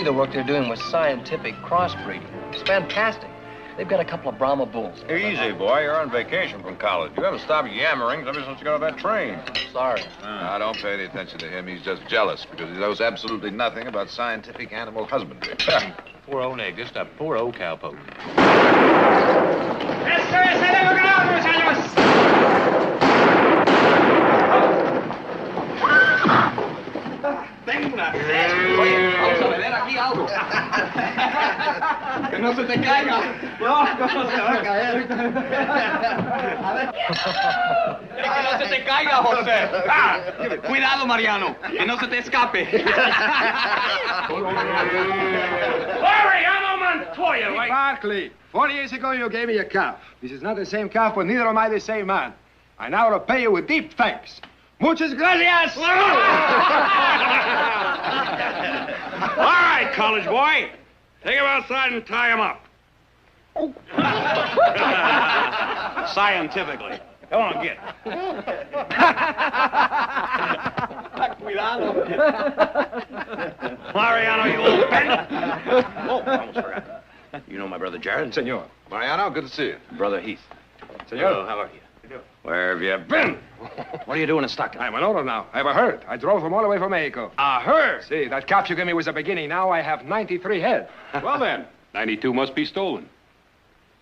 see the work they're doing with scientific crossbreeding. It's fantastic. They've got a couple of Brahma bulls. Easy, boy. You're on vacation from college. You haven't stopped yammering ever since you got off that train. Sorry. Now, don't pay any attention to him. He's just jealous because he knows absolutely nothing about scientific animal husbandry. Poor old Nick, just a poor old cowpoke. Tengo una sed. Oye, vamos a beber aquí algo. Que no se te caiga. No, ¿cómo se va a caer? A ver. Que no se te caiga, José. Ah, cuidado, Mariano. Que no se te escape. Mariano Montoya, right? Barkley, 40 years ago you gave me a calf. This is not the same calf, but neither am I the same man. I now repay you with deep thanks. Muchas gracias! All right, college boy. Take him outside and tie him up. Scientifically. Come on, get. Cuidado. Mariano, you old bandit. Oh, almost forgot. You know my brother Jared? Senor. Mariano, good to see you. Brother Heath. Senor. Oh, how are you? Where have you been? What are you doing in Stockton? I'm an owner now. I have a herd. I drove them all the way from Mexico. A herd? See, that calf you gave me was the beginning. Now I have 93 head. Well, then, 92 must be stolen.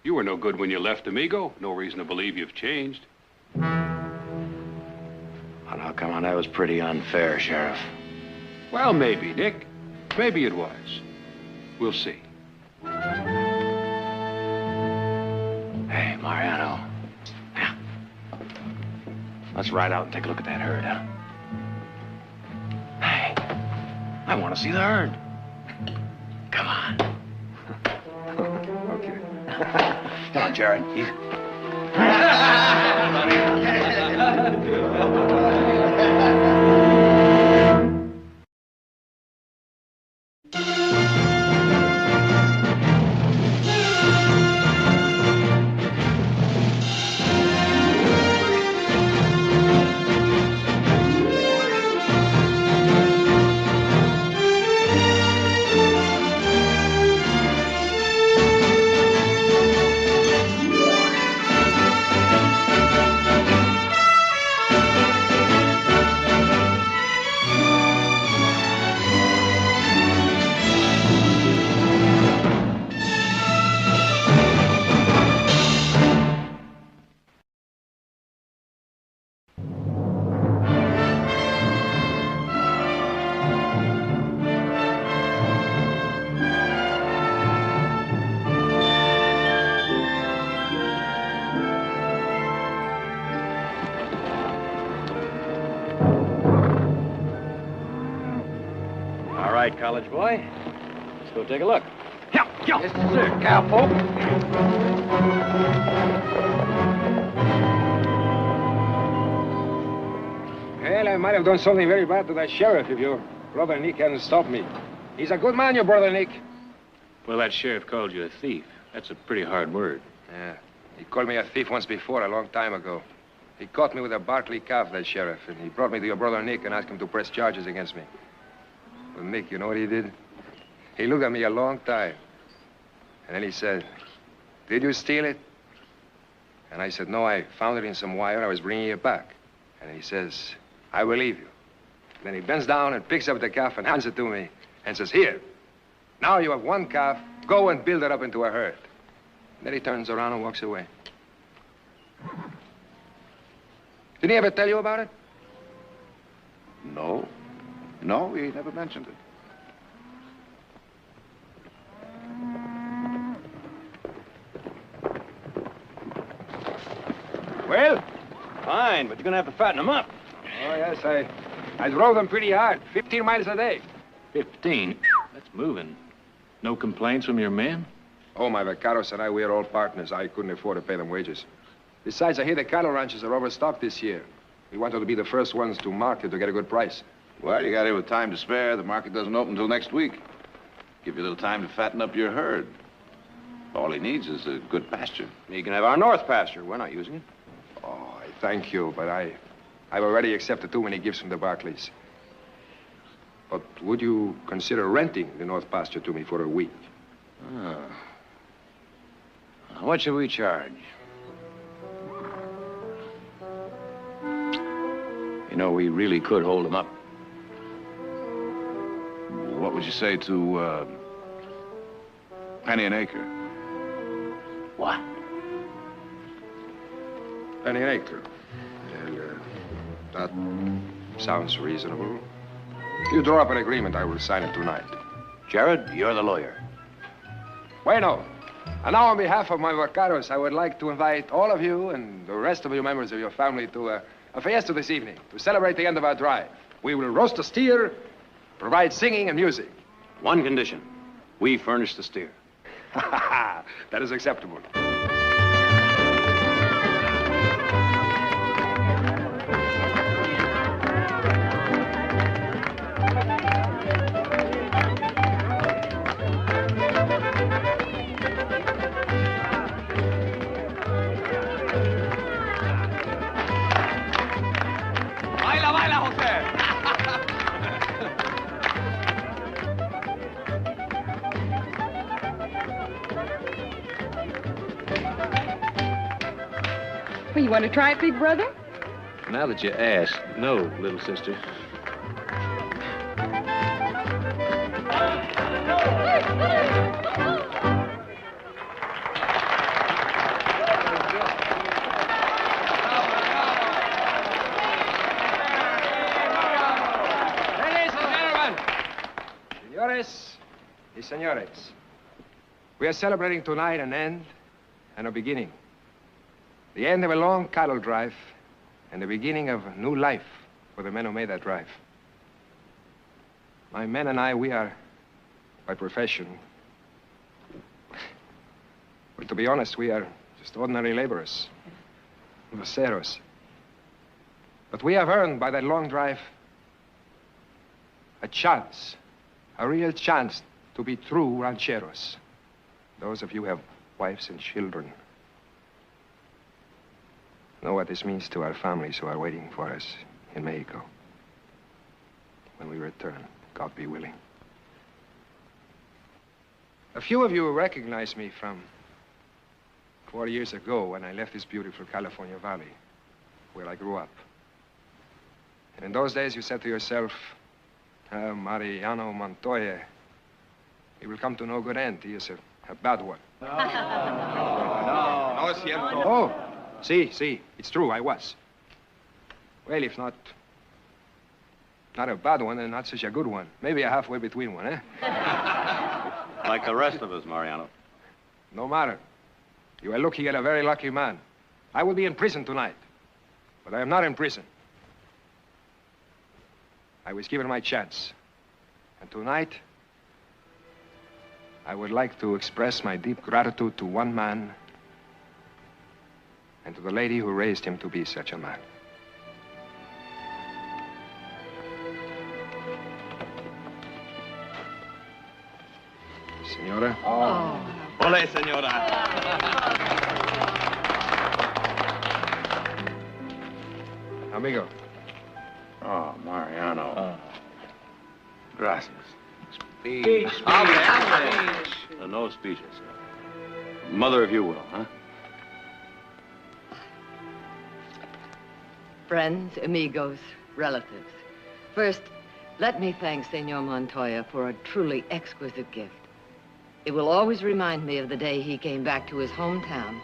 You were no good when you left Amigo. No reason to believe you've changed. Oh, now, come on, that was pretty unfair, Sheriff. Well, maybe, Nick. Maybe it was. We'll see. Hey, Mariano. Yeah. Let's ride out and take a look at that herd, huh? Hey, I want to see the herd. Come on. Okay. Come on, Jared. Heath. All right, college boy. Let's go take a look. Yeah. Yes, sir, cowpoke. Well, I might have done something very bad to that sheriff if your brother Nick hadn't stopped me. He's a good man, your brother Nick. Well, that sheriff called you a thief. That's a pretty hard word. Yeah, he called me a thief once before, a long time ago. He caught me with a Barkley calf, that sheriff, and he brought me to your brother Nick and asked him to press charges against me. Well, Nick, you know what he did? He looked at me a long time. And then he said, "Did you steal it?" And I said, "No, I found it in some wire. I was bringing it back." And he says, "I believe you." Then he bends down and picks up the calf and hands it to me and says, "Here, now you have one calf. Go and build it up into a herd." Then he turns around and walks away. Did he ever tell you about it? No. No, he never mentioned it. Well? Fine, but you're going to have to fatten them up. Oh, yes, I drove them pretty hard, 15 miles a day. 15? That's moving. No complaints from your men? Oh, my vaqueros and I, we're all partners. I couldn't afford to pay them wages. Besides, I hear the cattle ranches are overstocked this year. We wanted to be the first ones to market to get a good price. Well, you got here with time to spare. The market doesn't open until next week. Give you a little time to fatten up your herd. All he needs is a good pasture. You can have our north pasture. We're not using it. Oh, I thank you, but I've already accepted too many gifts from the Barclays. But would you consider renting the North Pasture to me for a week? What should we charge? You know, we really could hold him up. What would you say to, penny an acre? What? Penny an acre. That sounds reasonable. If you draw up an agreement, I will sign it tonight. Jared, you're the lawyer. Bueno. And now, on behalf of my vaqueros, I would like to invite all of you and the rest of you members of your family to a fiesta this evening to celebrate the end of our drive. We will roast a steer, provide singing and music. One condition. We furnish the steer. That is acceptable. You want to try it, big brother? Now that you ask, no, little sister. Ladies and gentlemen, señores y señores, we are celebrating tonight an end and a beginning. The end of a long cattle drive and the beginning of a new life for the men who made that drive. My men and I, we are, by profession, well, to be honest, we are just ordinary laborers, voceros. But we have earned by that long drive a chance, a real chance to be true rancheros. Those of you who have wives and children know what this means to our families who are waiting for us in Mexico. When we return, God be willing. A few of you recognize me from 4 years ago when I left this beautiful California valley, where I grew up. And in those days, you said to yourself, Mariano Montoya, he will come to no good end. He is a bad one. No, es cierto. Oh, sí, it's true, I was. Well, if not a bad one, then not such a good one. Maybe a halfway between one, eh? Like the rest of us, Mariano. No matter. You are looking at a very lucky man. I will be in prison tonight, but I am not in prison. I was given my chance. And tonight, I would like to express my deep gratitude to one man and to the lady who raised him to be such a man. Senora? Oh. Ole, senora. Amigo. Oh, Mariano. Gracias. Speech. No speeches. Mother, if you will, huh? Friends, amigos, relatives. First, let me thank Senor Montoya for a truly exquisite gift. It will always remind me of the day he came back to his hometown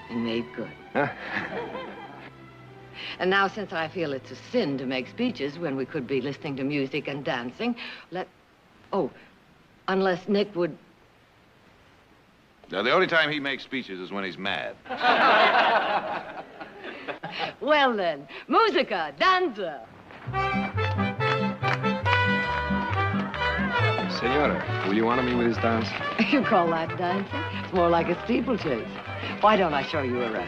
and made good. And now, since I feel it's a sin to make speeches when we could be listening to music and dancing, unless Nick would... Now, the only time he makes speeches is when he's mad. Well, then, musica, danza. Senora, will you honor me with this dance? You call that dancing? It's more like a steeplechase. Why don't I show you around?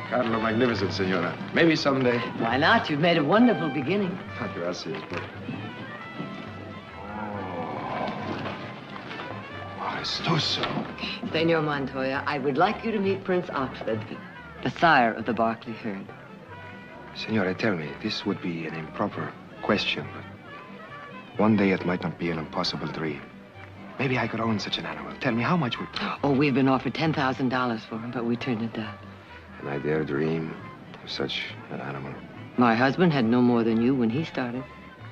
Carlo, magnificent, senora. Maybe someday. Why not? You've made a wonderful beginning. Gracias, but... Maestoso. Senor Montoya, I would like you to meet Prince Oxford, the sire of the Barkley herd. Senora, tell me, this would be an improper question, but one day it might not be an impossible dream. Maybe I could own such an animal. Tell me, how much would... Oh, we've been offered $10,000 for him, but we turned it down. And I dare dream of such an animal. My husband had no more than you when he started.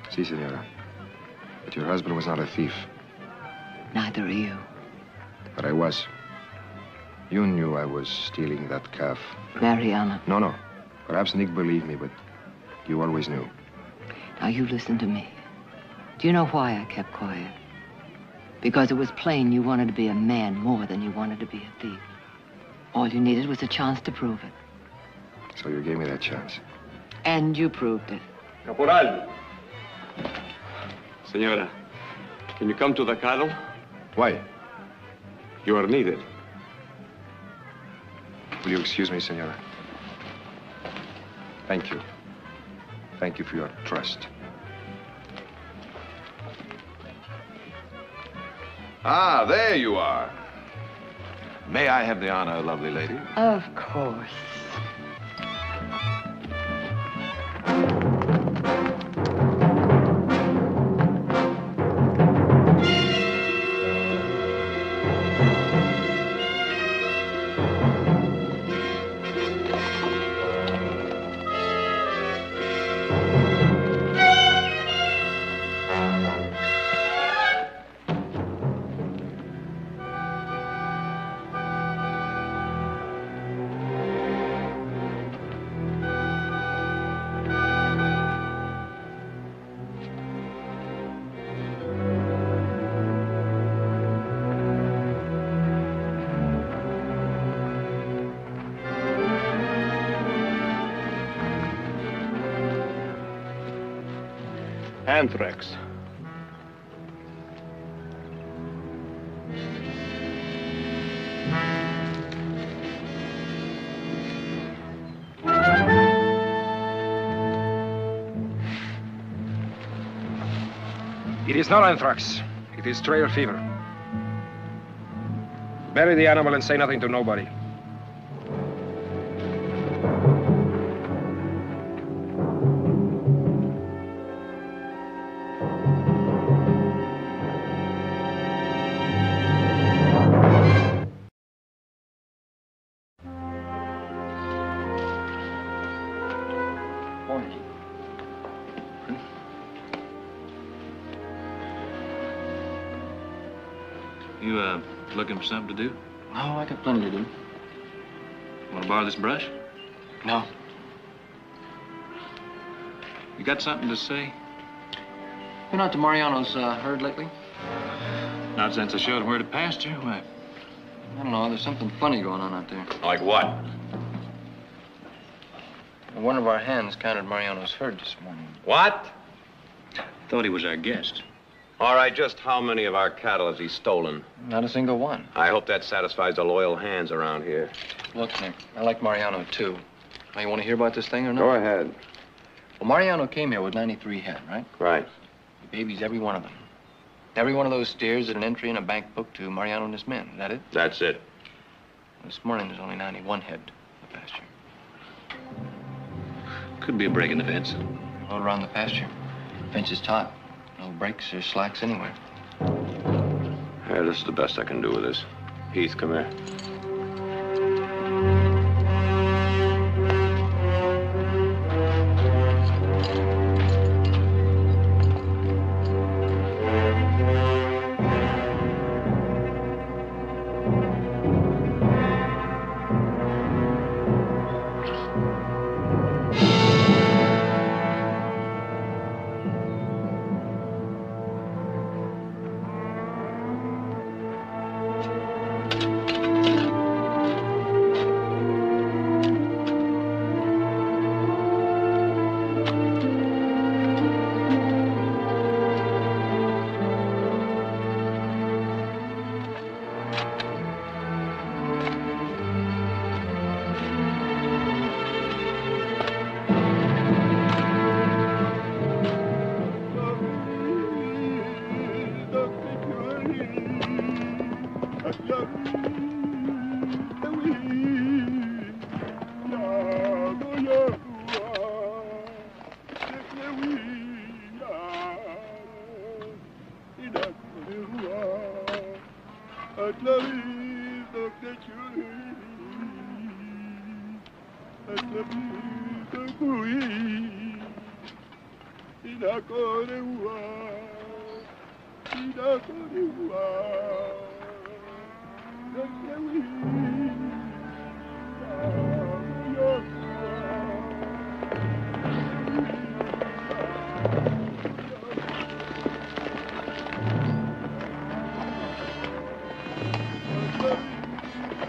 Si, senora. But your husband was not a thief. Neither are you. But I was. You knew I was stealing that calf. Mariana. No. Perhaps Nick believed me, but you always knew. Now, you listen to me. Do you know why I kept quiet? Because it was plain you wanted to be a man more than you wanted to be a thief. All you needed was a chance to prove it. So you gave me that chance. And you proved it. Caporal. Senora, can you come to the cattle? Why? You are needed. Will you excuse me, senora? Thank you. Thank you for your trust. Ah, there you are. May I have the honor, lovely lady? Of course. Anthrax. It is not anthrax. It is trail fever. Bury the animal and say nothing to nobody. You, looking for something to do? No, I got plenty to do. Want to borrow this brush? No. You got something to say? Been out to Mariano's herd lately? Not since I showed him where to pasture. Why? I don't know. There's something funny going on out there. Like what? One of our hens counted Mariano's herd this morning. What? Thought he was our guest. All right, just how many of our cattle has he stolen? Not a single one. I hope that satisfies the loyal hands around here. Look, Nick, I like Mariano, too. Now, you want to hear about this thing or not? Go ahead. Well, Mariano came here with 93 head, right? Right. He babies every one of them. Every one of those steers is an entry in a bank book to Mariano and his men. Is that it? That's it. This morning, there's only 91 head in the pasture. Could be a break in the fence. All around the pasture. Fence is taut. No breaks or slacks anywhere. Here, this is the best I can do with this. Heath, come here.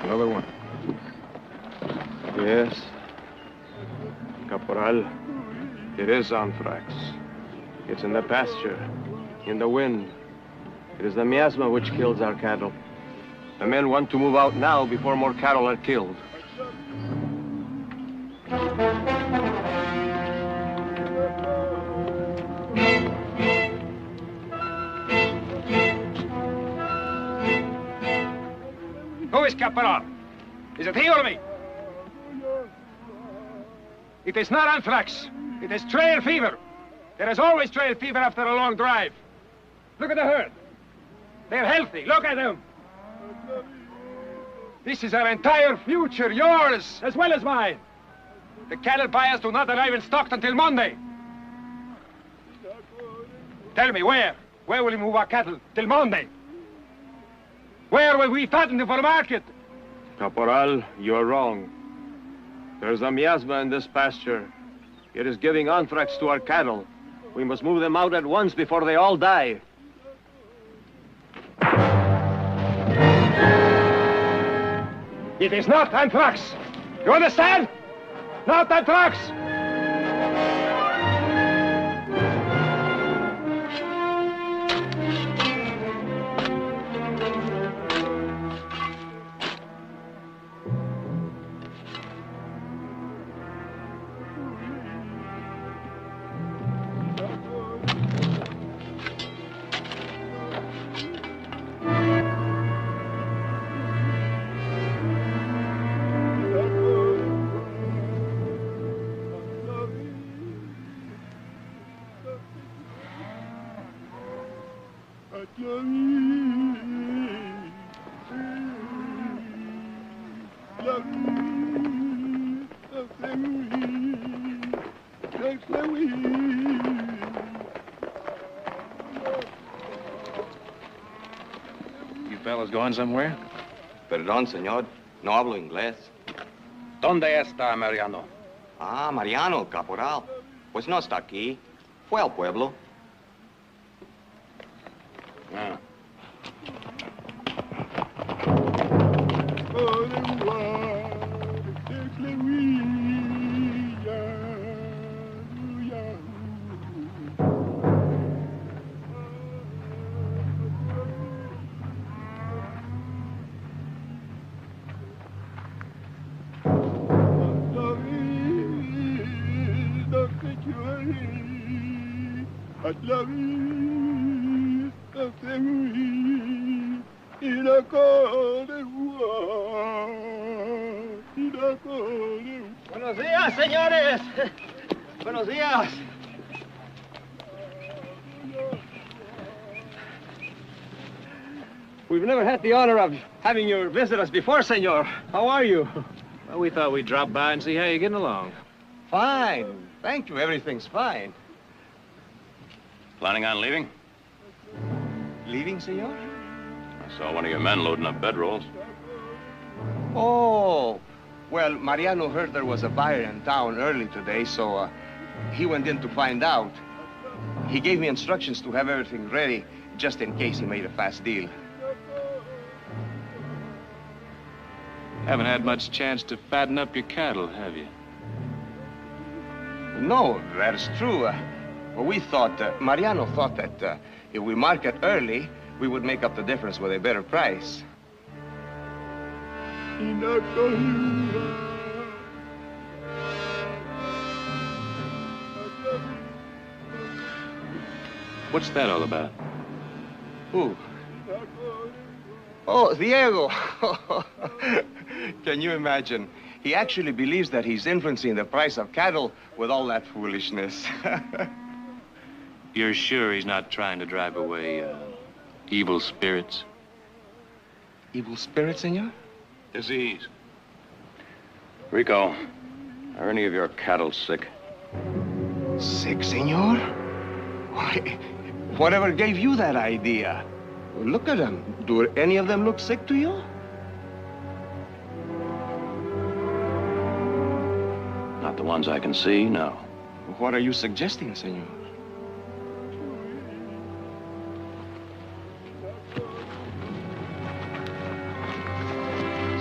Another one. Yes. Caporal, it is anthrax. It's in the pasture, in the wind. It is the miasma which kills our cattle. The men want to move out now before more cattle are killed. Who is Caporal? Is it he or me? It is not anthrax. It is trail fever. There is always trail fever after a long drive. Look at the herd. They're healthy. Look at them. This is our entire future, yours as well as mine. The cattle buyers do not arrive in stock until Monday. Tell me, where? Where will we move our cattle till Monday? Where will we fatten them for market? Caporal, you're wrong. There's a miasma in this pasture. It is giving anthrax to our cattle. We must move them out at once before they all die. It is not anthrax. You understand? Not anthrax. You fellas going somewhere? Perdón, señor. No hablo inglés. ¿Dónde está Mariano? Ah, Mariano, caporal. Pues no está aquí. Fue al pueblo. Ah. Buenos días, señores. Buenos días. We've never had the honor of having you visit us before, senor. How are you? Well, we thought we'd drop by and see how you're getting along. Fine. Thank you. Everything's fine. Planning on leaving? Leaving, senor? I saw one of your men loading up bedrolls. Oh. Well, Mariano heard there was a buyer in town early today, so he went in to find out. He gave me instructions to have everything ready just in case he made a fast deal. Haven't had much chance to fatten up your cattle, have you? No, that's true. Well, we thought, Mariano thought that if we market early, we would make up the difference with a better price. What's that all about? Who? Oh, Diego. Can you imagine? He actually believes that he's influencing the price of cattle with all that foolishness. You're sure he's not trying to drive away evil spirits? Evil spirits, senor? Disease. Rico, are any of your cattle sick? Sick, senor? Why, whatever gave you that idea? Look at them. Do any of them look sick to you? Not the ones I can see, no. What are you suggesting, senor?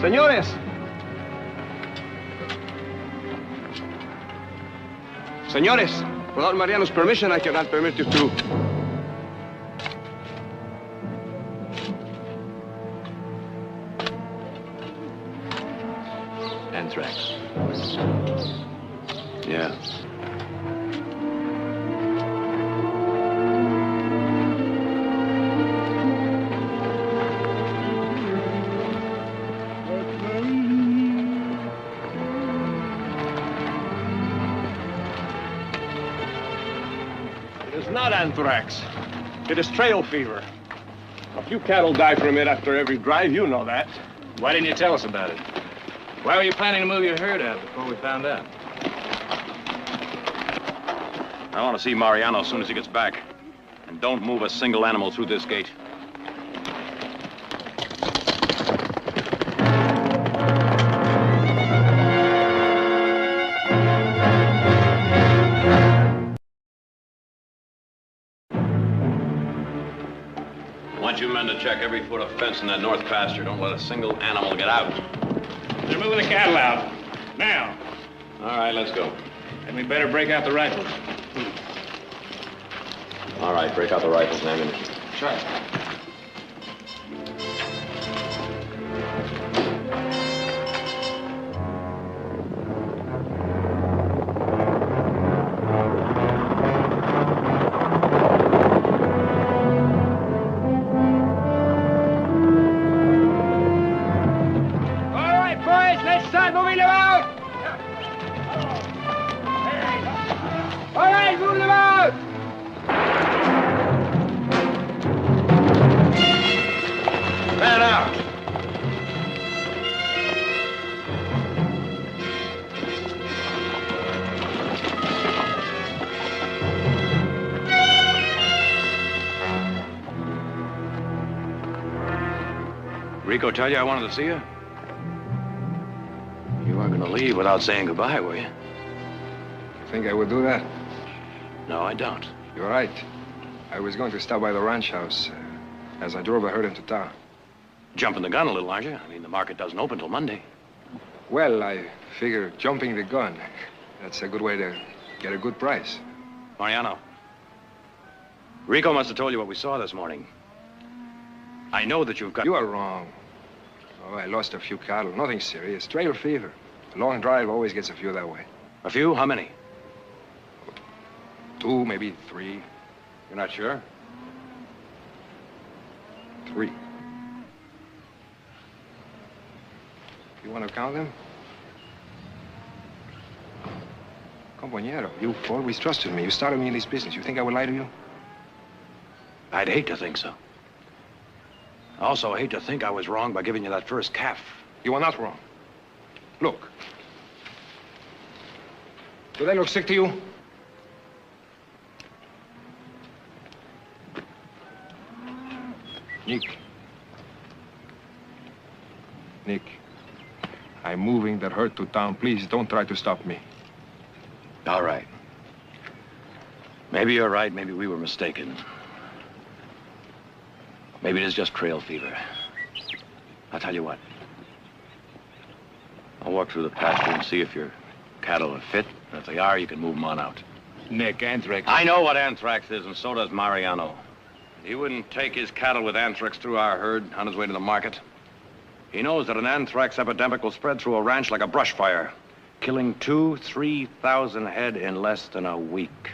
Señores! Señores, without Mariano's permission, I cannot permit you to. Anthrax. Yeah. It is not anthrax. It is trail fever. A few cattle die from it after every drive. You know that. Why didn't you tell us about it? Why were you planning to move your herd out before we found out? I want to see Mariano as soon as he gets back. And don't move a single animal through this gate. I want you men to check every foot of fence in that north pasture. Don't let a single animal get out. They're moving the cattle out. Now. All right, let's go. And we better break out the rifles. All right, break out the rifles and ammunition. Sure. Rico tell you I wanted to see you? You weren't going to leave without saying goodbye, were you? Think I would do that? No, I don't. You're right. I was going to stop by the ranch house as I drove a herd into town. Jumping the gun a little, aren't you? I mean, the market doesn't open till Monday. Well, I figure jumping the gun, that's a good way to get a good price. Mariano, Rico must have told you what we saw this morning. I know that you've got... You are wrong. Oh, I lost a few cattle. Nothing serious. Trail fever. A long drive always gets a few that way. A few? How many? 2, maybe 3. You're not sure? 3. You want to count them? Compañero, you've always trusted me. You started me in this business. You think I would lie to you? I'd hate to think so. I also hate to think I was wrong by giving you that first calf. You are not wrong. Look. Do they look sick to you? Nick. Nick. I'm moving that herd to town. Please don't try to stop me. All right. Maybe you're right. Maybe we were mistaken. Maybe it is just trail fever. I'll tell you what. I'll walk through the pasture and see if your cattle are fit. And if they are, you can move them on out. Nick, anthrax. I know what anthrax is, and so does Mariano. He wouldn't take his cattle with anthrax through our herd on his way to the market. He knows that an anthrax epidemic will spread through a ranch like a brush fire, killing 2,000-3,000 head in less than a week.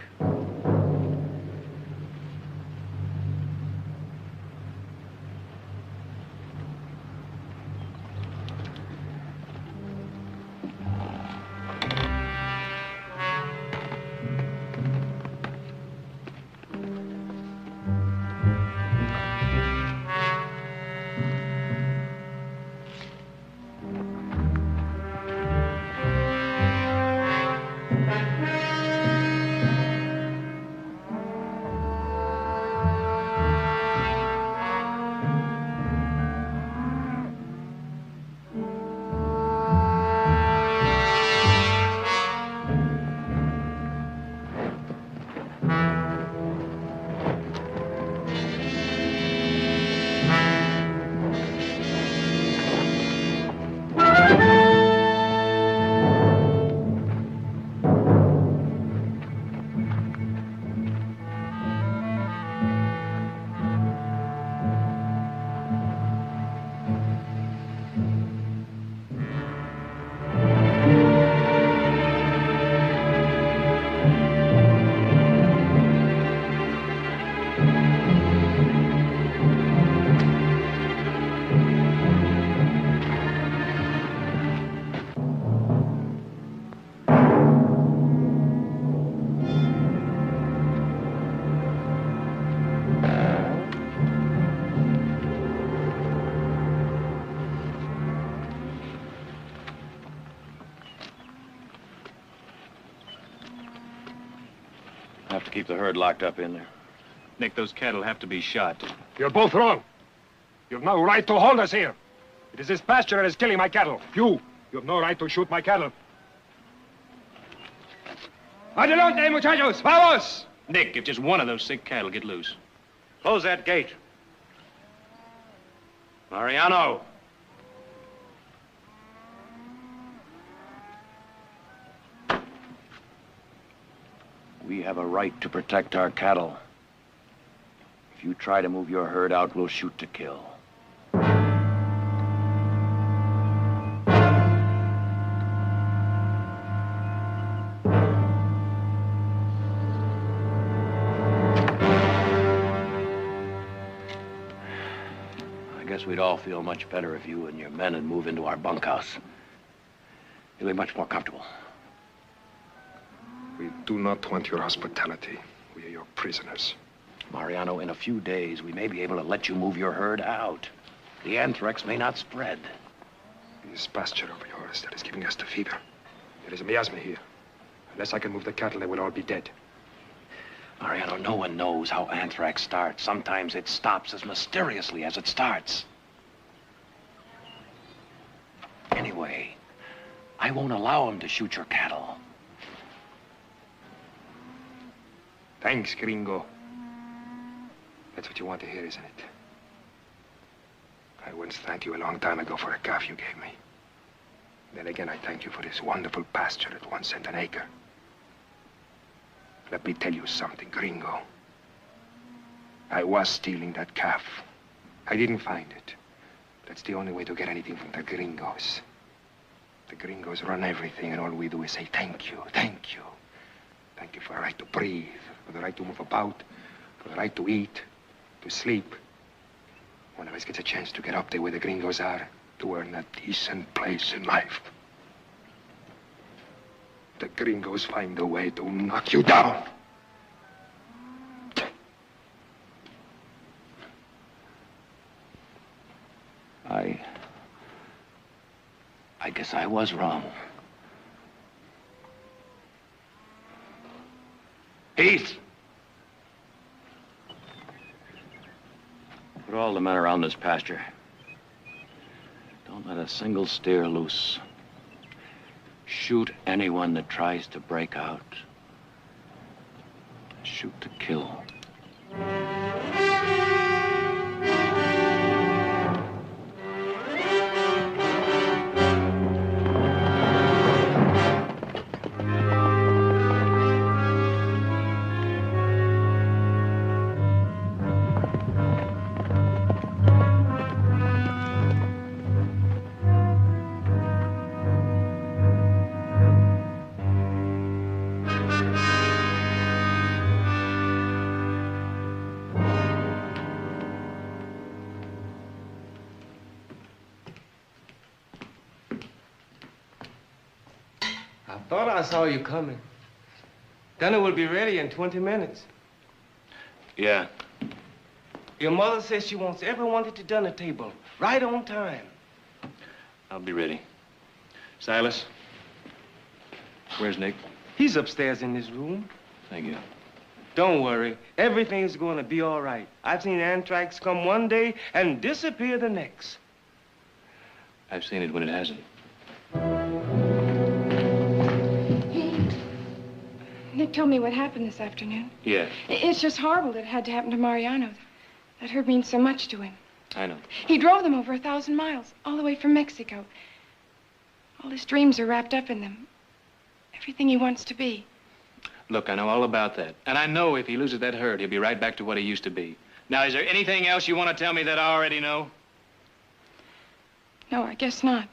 keep the herd locked up in there. Nick, those cattle have to be shot. You're both wrong. You've no right to hold us here. It is this pasture that is killing my cattle. You have no right to shoot my cattle. Adelante, muchachos! Vamos! Nick, if just one of those sick cattle get loose. Close that gate. Mariano! We have a right to protect our cattle. If you try to move your herd out, we'll shoot to kill. I guess we'd all feel much better if you and your men would move into our bunkhouse. You'll be much more comfortable. We do not want your hospitality. We are your prisoners. Mariano, in a few days, we may be able to let you move your herd out. The anthrax may not spread. This pasture of yours that is giving us the fever. There is a miasma here. Unless I can move the cattle, they will all be dead. Mariano, no one knows how anthrax starts. Sometimes it stops as mysteriously as it starts. Anyway, I won't allow him to shoot your cattle. Thanks, gringo. That's what you want to hear, isn't it? I once thanked you a long time ago for a calf you gave me. Then again, I thank you for this wonderful pasture at 1 cent an acre. Let me tell you something, gringo. I was stealing that calf. I didn't find it. That's the only way to get anything from the gringos. The gringos run everything, and all we do is say, thank you, thank you. Thank you for the right to breathe, for the right to move about, for the right to eat, to sleep. One of us gets a chance to get up there where the gringos are, to earn a decent place in life. The gringos find a way to knock you down. I guess I was wrong. Heath! Put all the men around this pasture. Don't let a single steer loose. Shoot anyone that tries to break out. Shoot to kill. I thought I saw you coming. Dinner will be ready in 20 minutes. Yeah. Your mother says she wants everyone at the dinner table, right on time. I'll be ready. Silas, where's Nick? He's upstairs in his room. Thank you. Don't worry. Everything's going to be all right. I've seen anthrax come one day and disappear the next. I've seen it when it hasn't. Nick told me what happened this afternoon. Yeah, It's just horrible that it had to happen to Mariano. That hurt means so much to him. I know. He drove them over 1,000 miles, all the way from Mexico. All his dreams are wrapped up in them. Everything he wants to be. Look, I know all about that. And I know if he loses that herd, he'll be right back to what he used to be. Now, is there anything else you want to tell me that I already know? No, I guess not.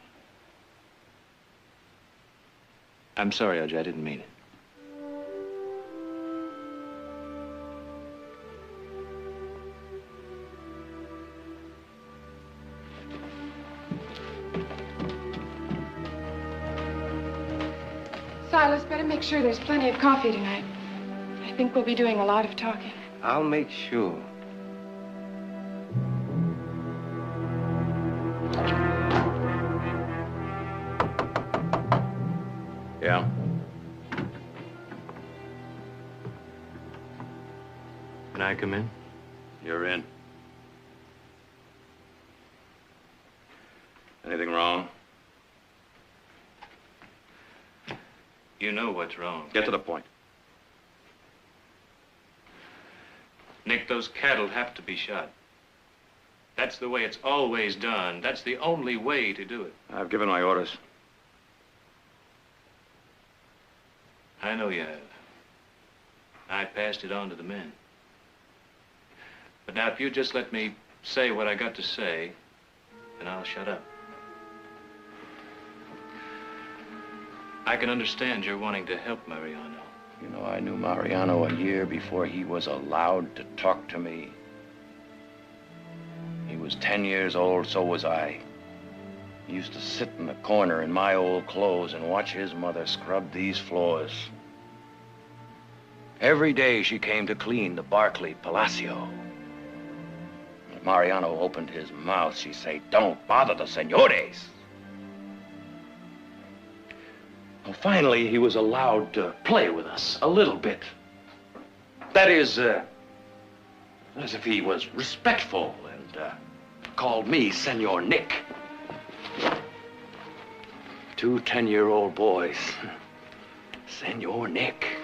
I'm sorry, Audrey, I didn't mean it. Silas, better make sure there's plenty of coffee tonight. I think we'll be doing a lot of talking. I'll make sure. Yeah? I come in? You're in. Anything wrong? You know what's wrong. Get to the point. Nick, those cattle have to be shot. That's the way it's always done. That's the only way to do it. I've given my orders. I know you have. I passed it on to the men. But now, if you just let me say what I got to say, then I'll shut up. I can understand you're wanting to help Mariano. You know, I knew Mariano a year before he was allowed to talk to me. He was 10 years old, so was I. He used to sit in the corner in my old clothes and watch his mother scrub these floors. Every day she came to clean the Barclay Palacio. When Mariano opened his mouth, she'd say, "Don't bother the senores." Well, finally, he was allowed to play with us a little bit. That is, as if he was respectful and called me Senor Nick. 2 10-year-old boys. Senor Nick.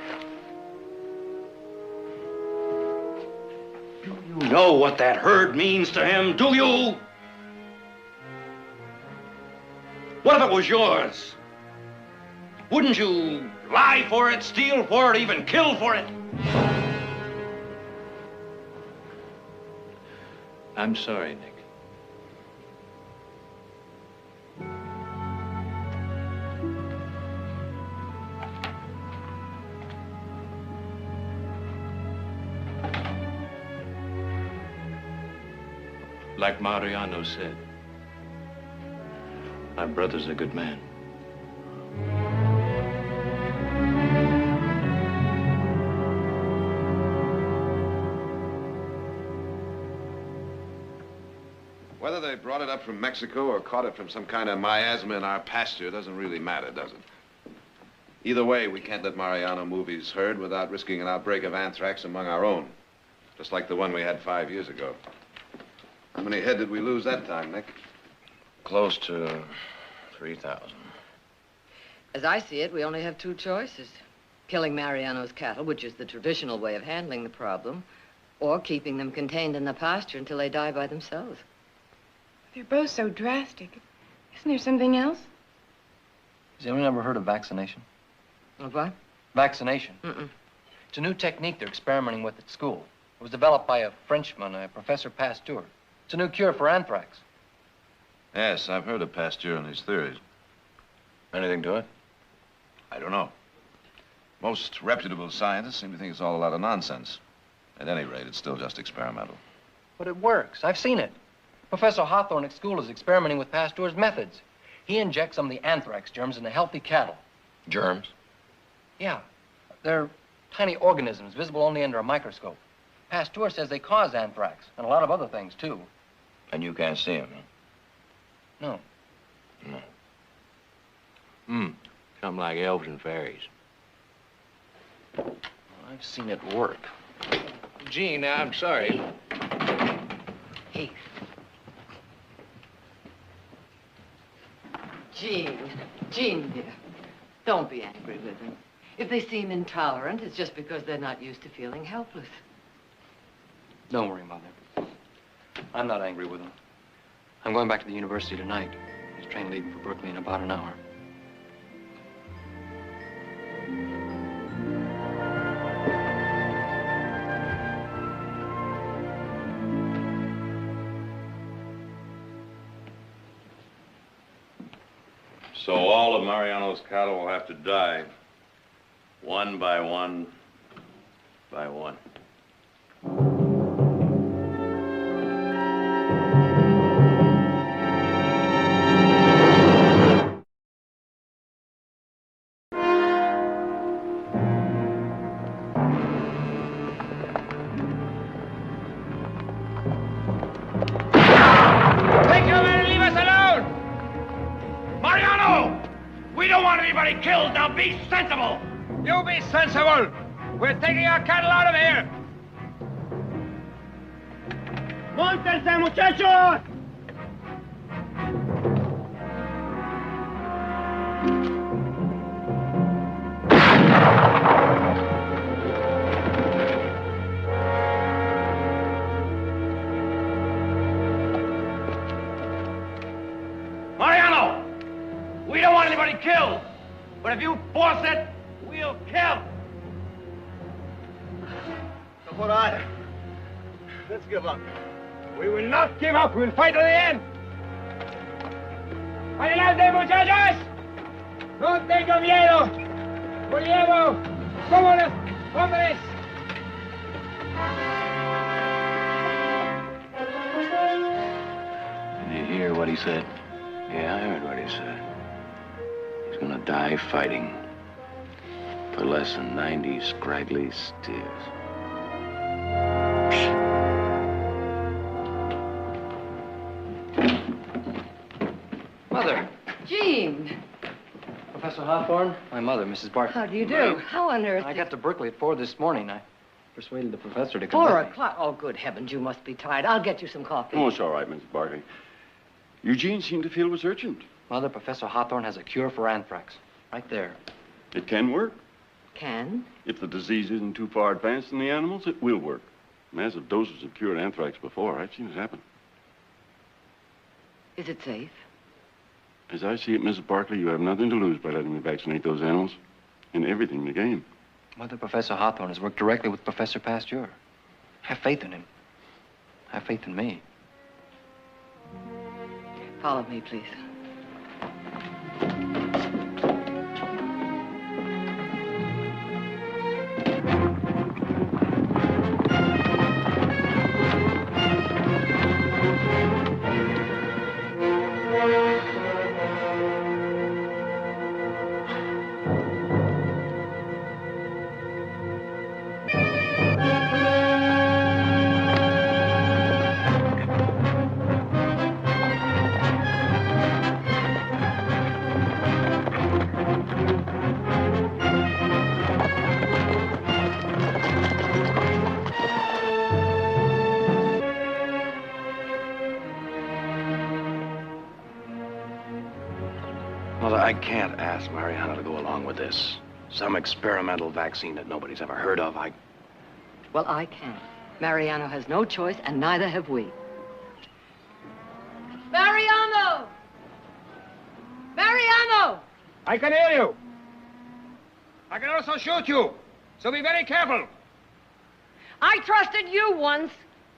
Do you know what that herd means to him? Do you? What if it was yours? Wouldn't you lie for it, steal for it, even kill for it? I'm sorry, Nick. Like Mariano said, my brother's a good man. Whether they brought it up from Mexico or caught it from some kind of miasma in our pasture doesn't really matter, does it? Either way, we can't let Mariano move his herd without risking an outbreak of anthrax among our own. Just like the one we had 5 years ago. How many head did we lose that time, Nick? Close to 3,000. As I see it, we only have 2 choices. Killing Mariano's cattle, which is the traditional way of handling the problem, or keeping them contained in the pasture until they die by themselves. They're both so drastic. Isn't there something else? Has anyone ever heard of vaccination? Of what? Vaccination. Mm-mm. It's a new technique they're experimenting with at school. It was developed by a Frenchman, Professor Pasteur. It's a new cure for anthrax. Yes, I've heard of Pasteur and his theories. Anything to it? I don't know. Most reputable scientists seem to think it's all a lot of nonsense. At any rate, it's still just experimental. But it works. I've seen it. Professor Hawthorne at school is experimenting with Pasteur's methods. He injects some of the anthrax germs into healthy cattle. Germs? Yeah. They're tiny organisms visible only under a microscope. Pasteur says they cause anthrax and a lot of other things, too. And you can't see him, huh? No. No. Something like elves and fairies. Well, I've seen it work. Gene, I'm sorry. Heath. Jean, dear, don't be angry with them. If they seem intolerant, it's just because they're not used to feeling helpless. Don't worry, Mother. I'm not angry with them. I'm going back to the university tonight. There's a train leaving for Berkeley in about an hour. So all of Mariano's cattle will have to die, one by one by one. Take your men and leave us alone! Mariano! We don't want anybody killed. Now be sensible! You be sensible! We're taking our cattle out of here! ¡Móntense, muchachos! Mariano! We don't want anybody killed. But if you force it, we'll kill. Caporal, let's give up. We will not give up. We'll fight to the end. ¡Adelante, muchachos! ¡No tengan miedo! ¡Lo llevo como los hombres! Did you hear what he said? Yeah, I heard what he said. He's gonna die fighting for less than 90 scraggly steers. Mother. Gene, Professor Hawthorne, my mother, Mrs. Barker. how do you do? How on earth? I got to Berkeley at 4 this morning. I persuaded the professor to come 4 with me. o'clock. Oh, good heavens, you must be tired. I'll get you some coffee. Oh, it's all right, Mrs. Barkley. Eugene seemed to feel it was urgent. Mother, Professor Hawthorne has a cure for anthrax. Right there. It can work. Can? If the disease isn't too far advanced in the animals, it will work. Massive doses have cured anthrax before. I've seen it happen. Is it safe? As I see it, Mrs. Barkley, you have nothing to lose by letting me vaccinate those animals. And everything to gain. Mother, Professor Hawthorne has worked directly with Professor Pasteur. Have faith in him. Have faith in me. Follow me, please. Mother, I can't ask Mariano to go along with this. Some experimental vaccine that nobody's ever heard of. Well, I can. Mariano has no choice, and neither have we. Mariano! Mariano! I can hear you. I can also shoot you. So be very careful. I trusted you once.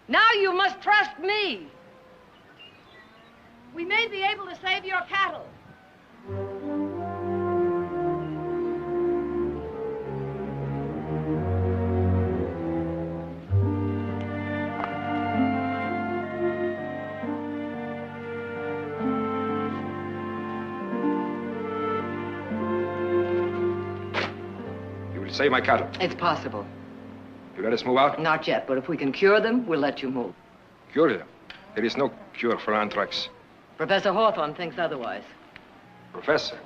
Now you must trust me. We may be able to save your cattle. You will save my cattle. It's possible. You let us move out? Not yet, but if we can cure them, we'll let you move. Cure them? There is no cure for anthrax. Professor Hawthorne thinks otherwise. Professor,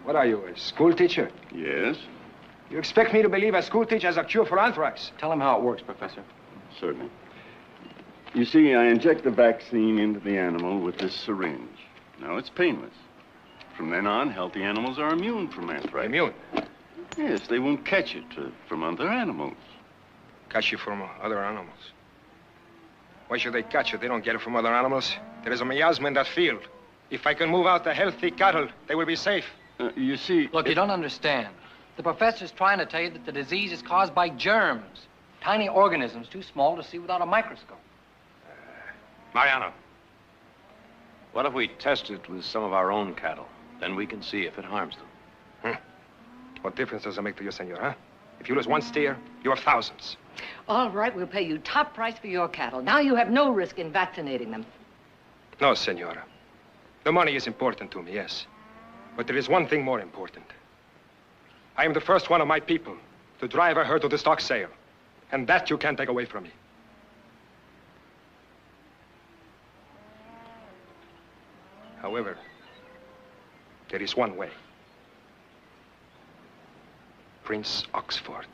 what are you, a school teacher? Yes? You expect me to believe a school teacher has a cure for anthrax? Tell him how it works, Professor. Certainly. You see, I inject the vaccine into the animal with this syringe. Now, it's painless. From then on, healthy animals are immune from anthrax. Immune? Yes, they won't catch it from other animals. Catch it from other animals? Why should they catch it? They don't get it from other animals. There is a miasma in that field. If I can move out the healthy cattle, they will be safe. You see... Look, you don't understand. The professor's trying to tell you that the disease is caused by germs. Tiny organisms too small to see without a microscope. Mariano, what if we test it with some of our own cattle? Then we can see if it harms them. What difference does it make to you, senor, huh? If you lose one steer, you have thousands. All right, we'll pay you top price for your cattle. Now you have no risk in vaccinating them. No, senora. The money is important to me, yes. But there is one thing more important. I am the first one of my people to drive a herd to the stock sale. And that you can't take away from me. However, there is one way. Prince Oxford.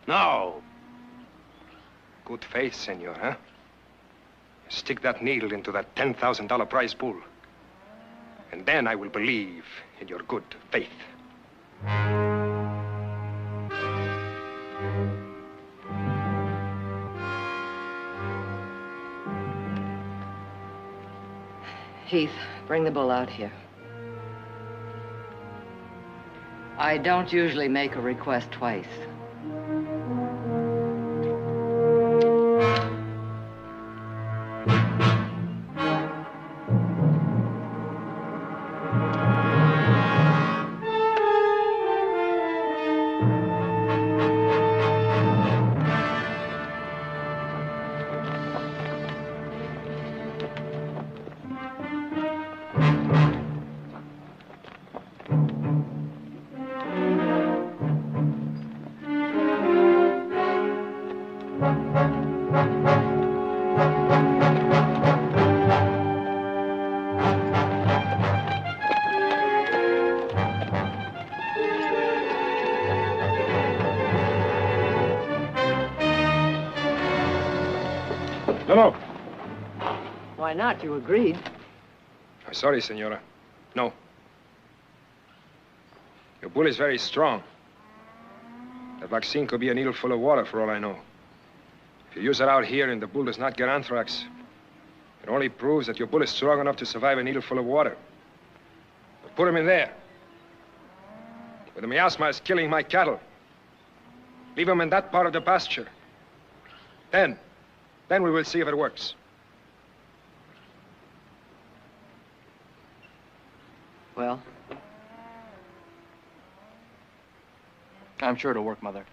No. Good faith, senor, huh? Stick that needle into that $10,000 prize pool. And then I will believe in your good faith. Heath, bring the bull out here. I don't usually make a request twice. No. Why not? You agreed. I'm sorry, Senora. No. Your bull is very strong. The vaccine could be a needle full of water, for all I know. If you use it out here and the bull does not get anthrax, it only proves that your bull is strong enough to survive a needle full of water. But put him in there, where the miasma is killing my cattle. Leave him in that part of the pasture. Then we will see if it works. Well? I'm sure it'll work, Mother.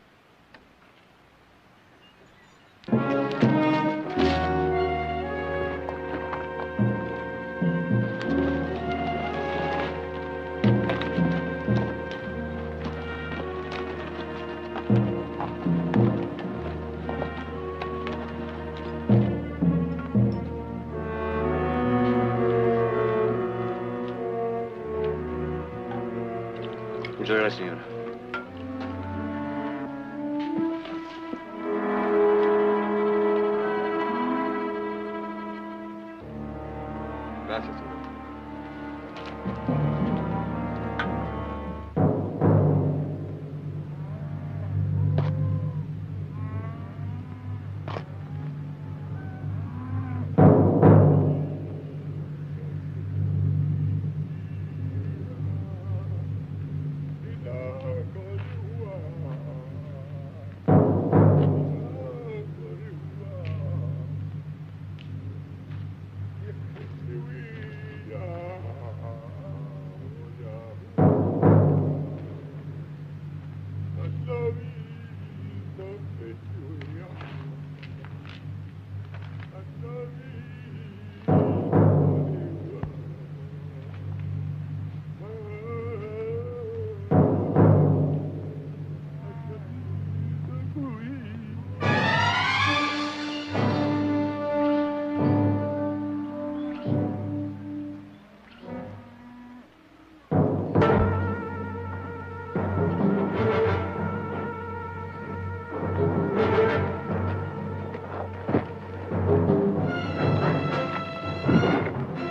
Muchas gracias, señora. Gracias, señor.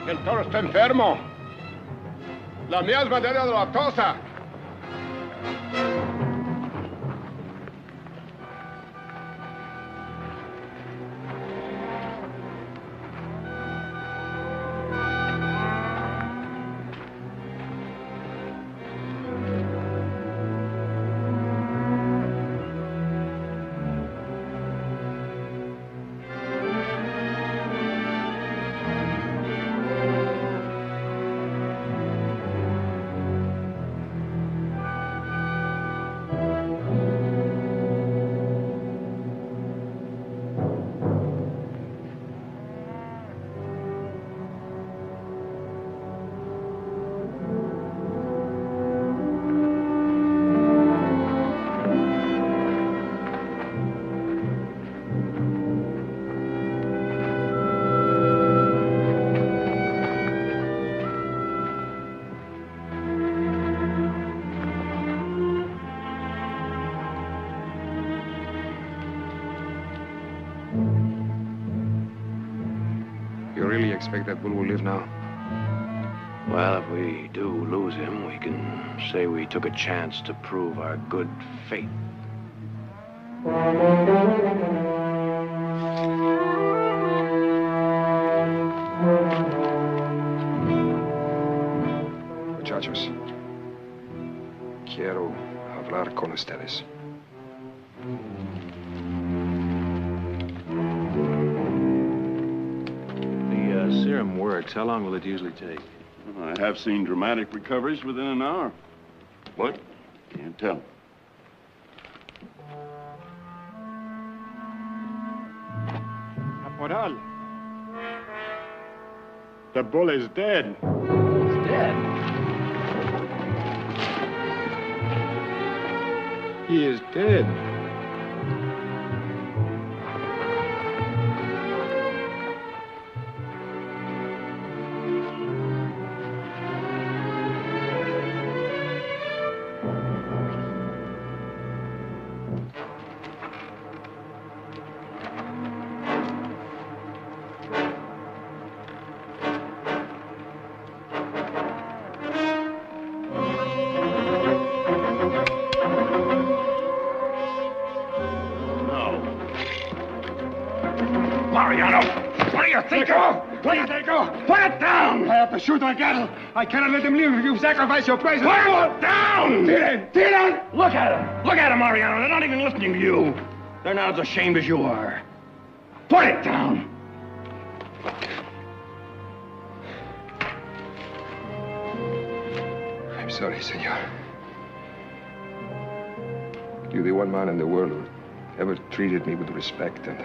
El toro está enfermo. La miasma de la lactosa. You really expect that bull will live now? Well, if we do lose him, we can say we took a chance to prove our good faith. Muchachos, quiero hablar con ustedes. The serum works. How long will it usually take? I have seen dramatic recoveries within an hour. What? Can't tell. Caporal. The bull is dead. He's dead. He is dead. Mariano, what do you think of? Please let go. Put it down. I have to shoot my cattle. I cannot let them live if you sacrifice your prices. Put it down. Tiran! Look at him. Look at him, Mariano. They're not even listening to you. They're not as ashamed as you are. Put it down. I'm sorry, senor. You're the one man in the world who ever treated me with respect, and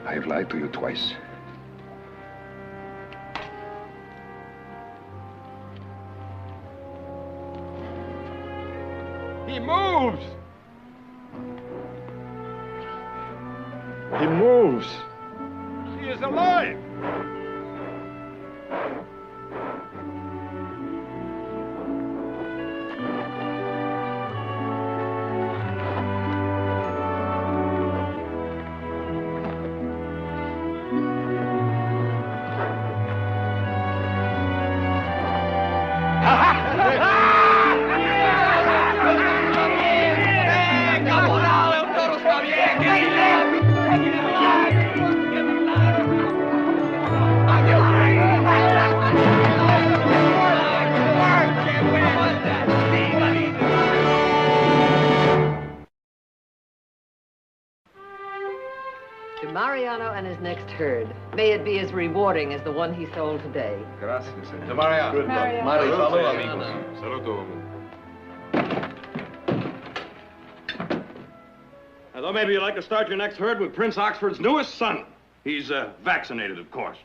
I've lied to you twice. He moves. He moves. He is alive. To Mariano and his next herd, may it be as rewarding as the one he sold today. Gracias, senor. To Mariano. Good luck. Mariano. Salud, amigos. Saludo. I thought maybe you'd like to start your next herd with Prince Oxford's newest son. He's vaccinated, of course.